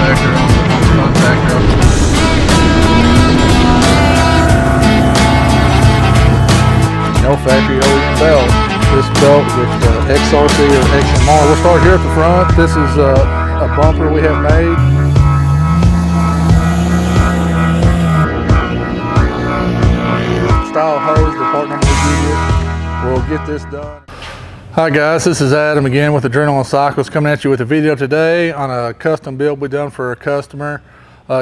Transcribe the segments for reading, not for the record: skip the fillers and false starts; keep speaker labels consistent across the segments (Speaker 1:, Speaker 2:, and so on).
Speaker 1: contactor on the contactor. No factory OEM belt. This belt with XRC or XMR. We'll start here at the front. This is a bumper we have made. Style hose, the part number we give you. We'll get this done. Hi guys, this is Adam again with Adrenaline Cycles, coming at you with a video today on a custom build we done for a customer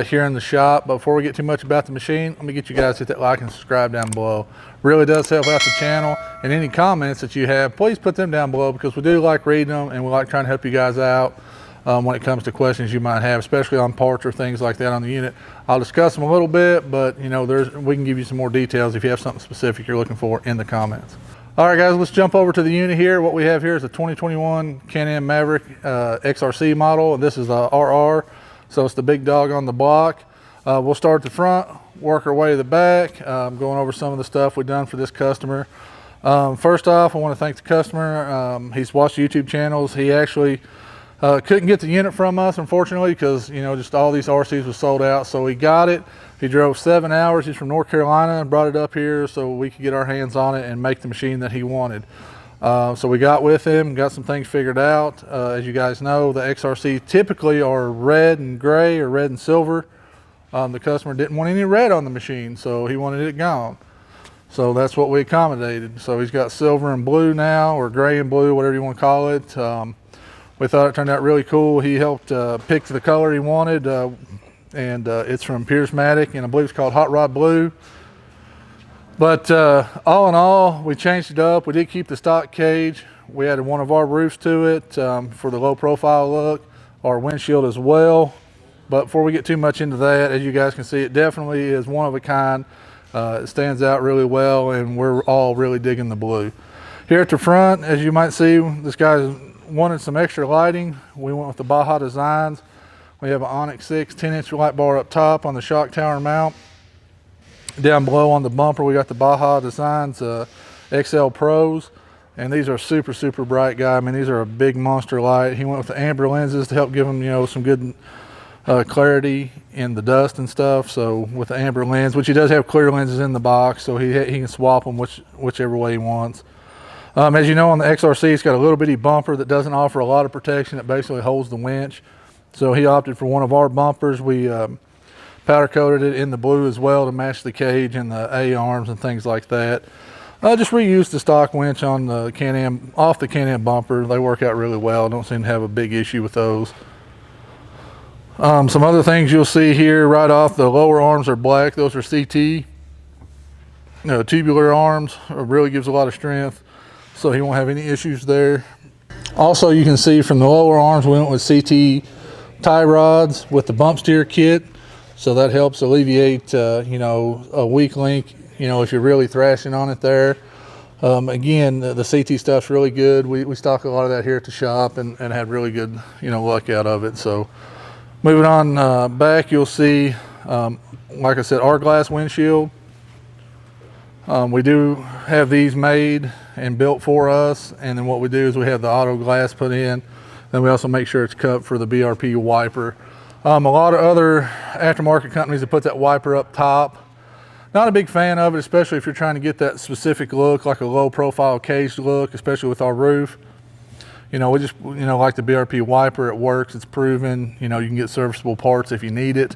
Speaker 1: here in the shop. But before we get too much about the machine, let me get you guys to hit that like and subscribe down below. Really does help out the channel, and any comments that you have, please put them down below, because we do like reading them and we like trying to help you guys out when it comes to questions you might have, especially on parts or things like that on the unit. I'll discuss them a little bit, but you know, we can give you some more details if you have something specific you're looking for in the comments. All right guys, let's jump over to the unit here. What we have here is a 2021 Can-Am Maverick XRC model, and this is the RR, so it's the big dog on the block. We'll start at the front, work our way to the back, going over some of the stuff we've done for this customer. First off, I want to thank the customer. He's watched YouTube channels. He actually couldn't get the unit from us, unfortunately, because you know, just all these RCs was sold out. So he got it. He drove 7 hours. He's from North Carolina and brought it up here so we could get our hands on it and make the machine that he wanted. So we got with him, got some things figured out. As you guys know, the XRC typically are red and gray or red and silver. The customer didn't want any red on the machine, so he wanted it gone. So that's what we accommodated. So he's got silver and blue now, or gray and blue, whatever you want to call it. We thought it turned out really cool. He helped pick the color he wanted, and it's from Piersmatic, and I believe it's called Hot Rod Blue. But all in all, we changed it up. We did keep the stock cage. We added one of our roofs to it for the low profile look, our windshield as well. But before we get too much into that, as you guys can see, it definitely is one of a kind. It stands out really well, and we're all really digging the blue. Here at the front, as you might see, this guy wanted some extra lighting. We went with the Baja Designs. We have an Onyx 6 10-inch light bar up top on the shock tower mount. Down below on the bumper, we got the Baja Designs XL Pros, and these are super, super bright, guy. I mean, these are a big monster light. He went with the amber lenses to help give him, you know, some good clarity in the dust and stuff. So with the amber lens, which he does have clear lenses in the box, so he can swap them whichever way he wants. As you know, on the XRC, it's got a little bitty bumper that doesn't offer a lot of protection. It basically holds the winch. So he opted for one of our bumpers. We powder coated it in the blue as well to match the cage and the A-arms and things like that. Just reused the stock winch on the Can-Am, off the Can-Am bumper. They work out really well. Don't seem to have a big issue with those. Some other things you'll see here right off, the lower arms are black. Those are CT. Tubular arms, really gives a lot of strength, so he won't have any issues there. Also, you can see from the lower arms, we went with CT tie rods with the bump steer kit, so that helps alleviate you know, a weak link, you know, if you're really thrashing on it there. Again, the CT stuff's really good. We stock a lot of that here at the shop and had really good, you know, luck out of it. So moving on back, you'll see, like I said, our glass windshield. We do have these made and built for us, and then what we do is we have the auto glass put in, and we also make sure it's cut for the BRP wiper. A lot of other aftermarket companies have put that wiper up top. Not a big fan of it, especially if you're trying to get that specific look, like a low profile caged look, especially with our roof. You know, we just, you know, like the BRP wiper. It works, it's proven. You know, you can get serviceable parts if you need it,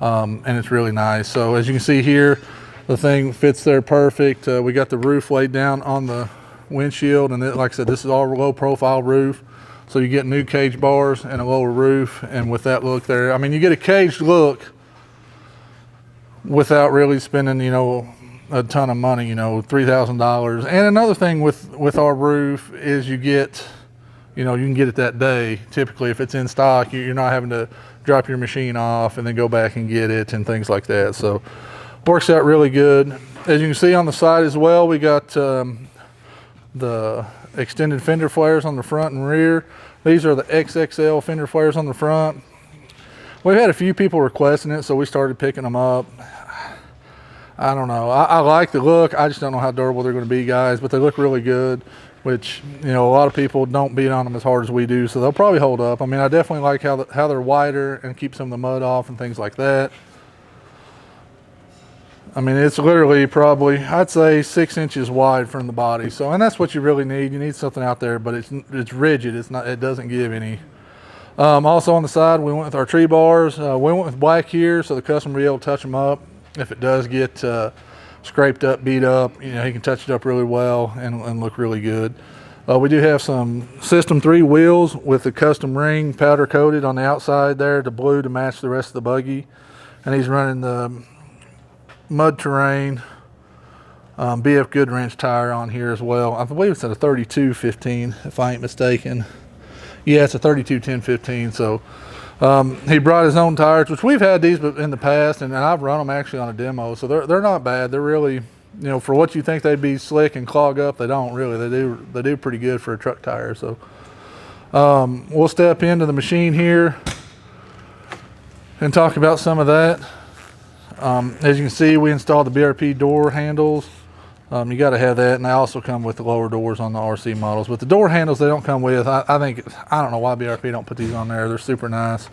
Speaker 1: and it's really nice. So as you can see here, the thing fits there perfect. We got the roof laid down on the windshield, and like I said, this is all low profile roof. So you get new cage bars and a lower roof, and with that look there, I mean, you get a caged look without really spending, you know, a ton of money, you know, $3,000. And another thing with our roof is you get, you know, you can get it that day. Typically, if it's in stock, you're not having to drop your machine off and then go back and get it and things like that. So works out really good. As you can see on the side as well, we got the extended fender flares on the front and rear. These are the XXL fender flares on the front. We've had a few people requesting it, so we started picking them up. I don't know. I like the look. I just don't know how durable they're going to be, guys, but they look really good. which, you know, a lot of people don't beat on them as hard as we do, so they'll probably hold up. I mean, I definitely like how they're wider and keep some of the mud off and things like that. I mean, it's literally probably, I'd say 6 inches wide from the body. So, and that's what you really need. You need something out there, but it's rigid. It's not, it doesn't give any. Also on the side, we went with our tree bars. We went with black here, so the customer will be able to touch them up. If it does get scraped up, beat up, you know, he can touch it up really well and look really good. We do have some System 3 wheels with the custom ring powder coated on the outside there, the blue to match the rest of the buggy. And he's running the mud terrain BF Goodwrench tire on here as well. I believe it's at a 32-15 if I ain't mistaken. Yeah, it's a 32-10-15. So he brought his own tires, which we've had these in the past, and I've run them actually on a demo, so they're not bad. They're really, you know, for what you think they'd be slick and clog up, they don't really. They do pretty good for a truck tire. So we'll step into the machine here and talk about some of that. As you can see, we installed the BRP door handles. You got to have that, and they also come with the lower doors on the RC models. But the door handles they don't come with. I don't know why BRP don't put these on there. They're super nice.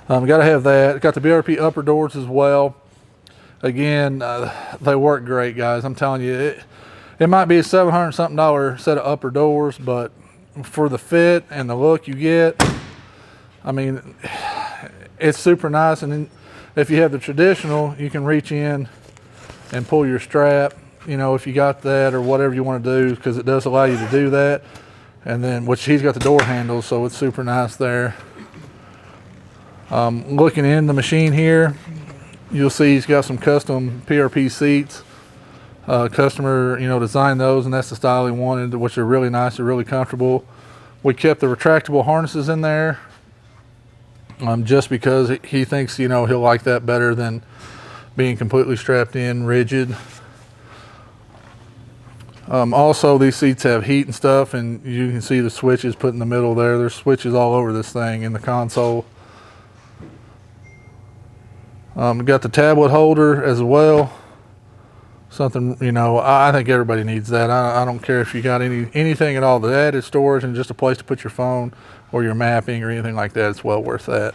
Speaker 1: Got to have that. Got the BRP upper doors as well. Again, they work great, guys. I'm telling you, it might be a $700 something set of upper doors, but for the fit and the look you get, I mean, it's super nice. And then if you have the traditional, you can reach in and pull your strap, you know, if you got that or whatever you want to do, because it does allow you to do that. And then, which he's got the door handles, so it's super nice there. Looking in the machine here, you'll see he's got some custom PRP seats. Customer, you know, designed those, and that's the style he wanted, which are really nice. They're really comfortable. We kept the retractable harnesses in there. Just because he thinks, you know, he'll like that better than being completely strapped in rigid. Also, these seats have heat and stuff, and you can see the switches put in the middle there. There's switches all over this thing in the console. We got the tablet holder as well. Something, you know, I think everybody needs that. I don't care if you got anything at all. The added storage and just a place to put your phone or your mapping or anything like that, it's well worth that.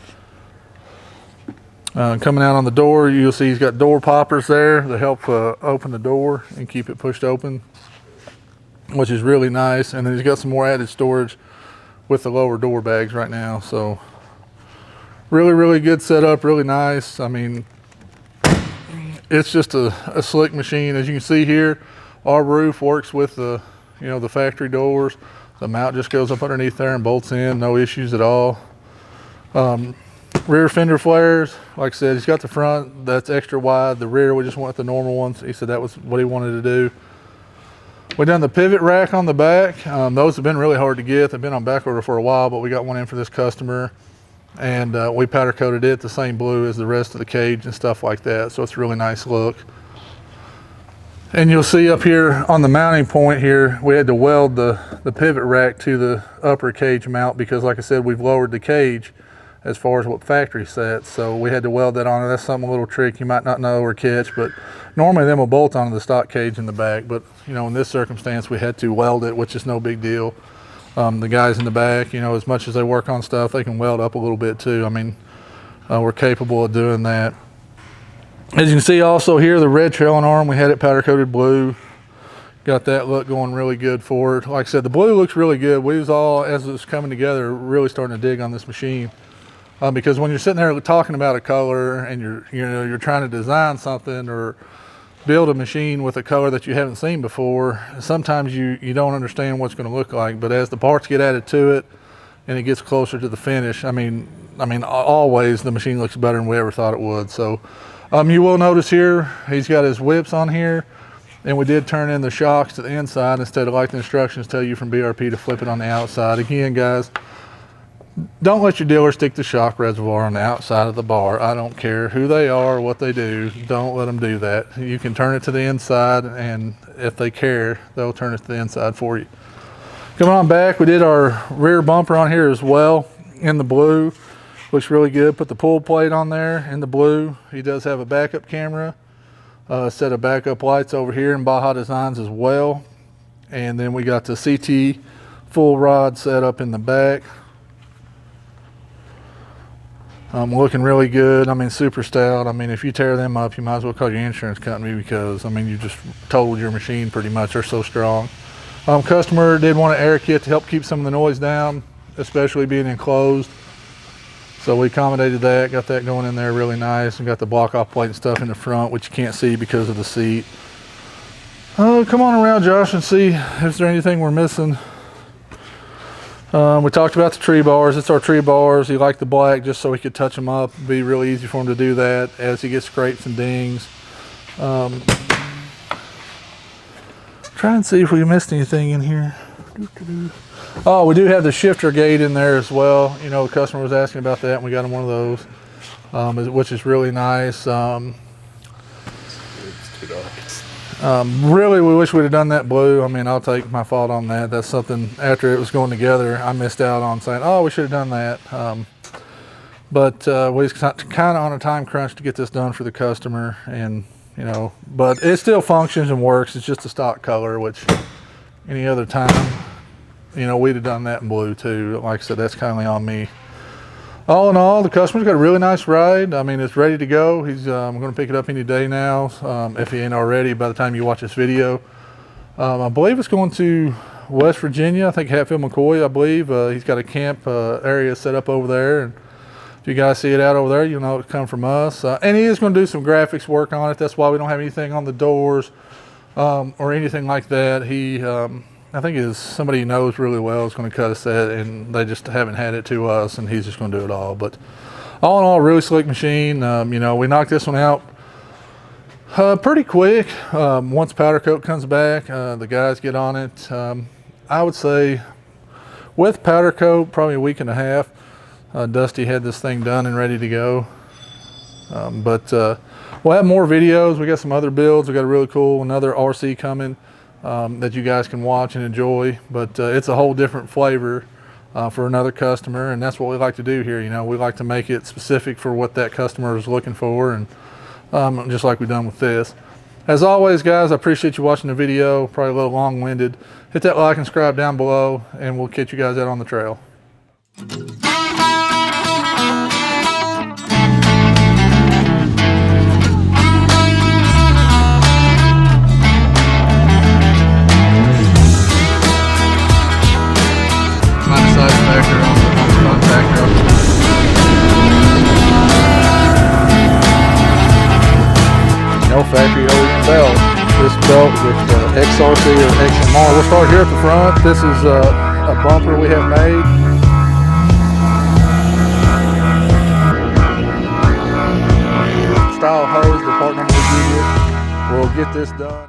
Speaker 1: Coming out on the door, you'll see he's got door poppers there that help open the door and keep it pushed open, which is really nice. And then he's got some more added storage with the lower door bags right now. So really good setup, really nice. I mean, it's just a slick machine. As you can see here, our roof works with the, you know, the factory doors. The mount just goes up underneath there and bolts in, no issues at all. Rear fender flares, like I said, he's got the front that's extra wide. The rear, we just went with the normal ones. He said that was what he wanted to do. We done the pivot rack on the back. Those have been really hard to get. They've been on back order for a while, but we got one in for this customer. And we powder coated it the same blue as the rest of the cage and stuff like that. So it's a really nice look. And you'll see up here on the mounting point here, we had to weld the pivot rack to the upper cage mount because, like I said, we've lowered the cage as far as what factory sets. So we had to weld that on. That's some little trick you might not know or catch, but normally them will bolt onto the stock cage in the back. But, you know, in this circumstance, we had to weld it, which is no big deal. The guys in the back, you know, as much as they work on stuff, they can weld up a little bit too. I mean, we're capable of doing that. As you can see also here, the red trailing arm, we had it powder coated blue. Got that look going really good for it. Like I said, the blue looks really good. We was all, as it was coming together, really starting to dig on this machine. Because when you're sitting there talking about a color and you're trying to design something or build a machine with a color that you haven't seen before, sometimes you don't understand what's going to look like. But as the parts get added to it and it gets closer to the finish, I mean always the machine looks better than we ever thought it would. So you will notice here he's got his whips on here, and we did turn in the shocks to the inside instead of like the instructions tell you from BRP to flip it on the outside. Again, guys, don't let your dealer stick the shock reservoir on the outside of the bar. I don't care who they are or what they do. Don't let them do that. You can turn it to the inside, and if they care, they'll turn it to the inside for you. Coming on back, we did our rear bumper on here as well in the blue. Looks really good. Put the pull plate on there in the blue. He does have a backup camera, set of backup lights over here in Baja Designs as well. And then we got the CT full rod set up in the back. Looking really good. I mean, super stout. I mean, if you tear them up, you might as well call your insurance company, because I mean, you just totaled your machine pretty much. They're so strong. Customer did want an air kit to help keep some of the noise down, especially being enclosed. So we accommodated that, got that going in there really nice, and got the block off plate and stuff in the front, which you can't see because of the seat. Come on around, Josh, and see if there's anything we're missing. We talked about the tree bars. It's our tree bars. He liked the black just so he could touch them up. It'd be really easy for him to do that as he gets scrapes and dings. Try and see if we missed anything in here. Oh, we do have the shifter gate in there as well. You know, the customer was asking about that, and we got him one of those, which is really nice. It's too dark. Really, we wish we'd have done that blue. I mean, I'll take my fault on that. That's something, after it was going together, I missed out on saying, oh, we should have done that. But we was kind of on a time crunch to get this done for the customer, and you know, but it still functions and works. It's just a stock color, which any other time, you know, we'd have done that in blue too. Like I said, that's kindly on me. All in all, the customer's got a really nice ride. I mean, it's ready to go. He's going to pick it up any day now, if he ain't already by the time you watch this video. I believe it's going to West Virginia. I think Hatfield McCoy, I believe. He's got a camp area set up over there. And if you guys see it out over there, you'll know it's come from us. And he is going to do some graphics work on it. That's why we don't have anything on the doors or anything like that. He, I think is somebody he knows really well is going to cut a set, and they just haven't had it to us, and he's just going to do it all. But all in all, really slick machine. You know, we knocked this one out pretty quick. Once powder coat comes back, the guys get on it. I would say with powder coat, probably a week and a half. Dusty had this thing done and ready to go. But we'll have more videos. We got some other builds. We got a really cool another RC coming that you guys can watch and enjoy. But it's a whole different flavor for another customer, and that's what we like to do here. You know, we like to make it specific for what that customer is looking for, and just like we've done with this. As always, guys, I appreciate you watching the video. Probably a little long-winded. Hit that like and subscribe down below, and we'll catch you guys out on the trail. No factory OEM belt. This belt with XRC or XMR. We'll start here at the front. This is a bumper we have made. Style hose, the part number we give you. We'll get this done.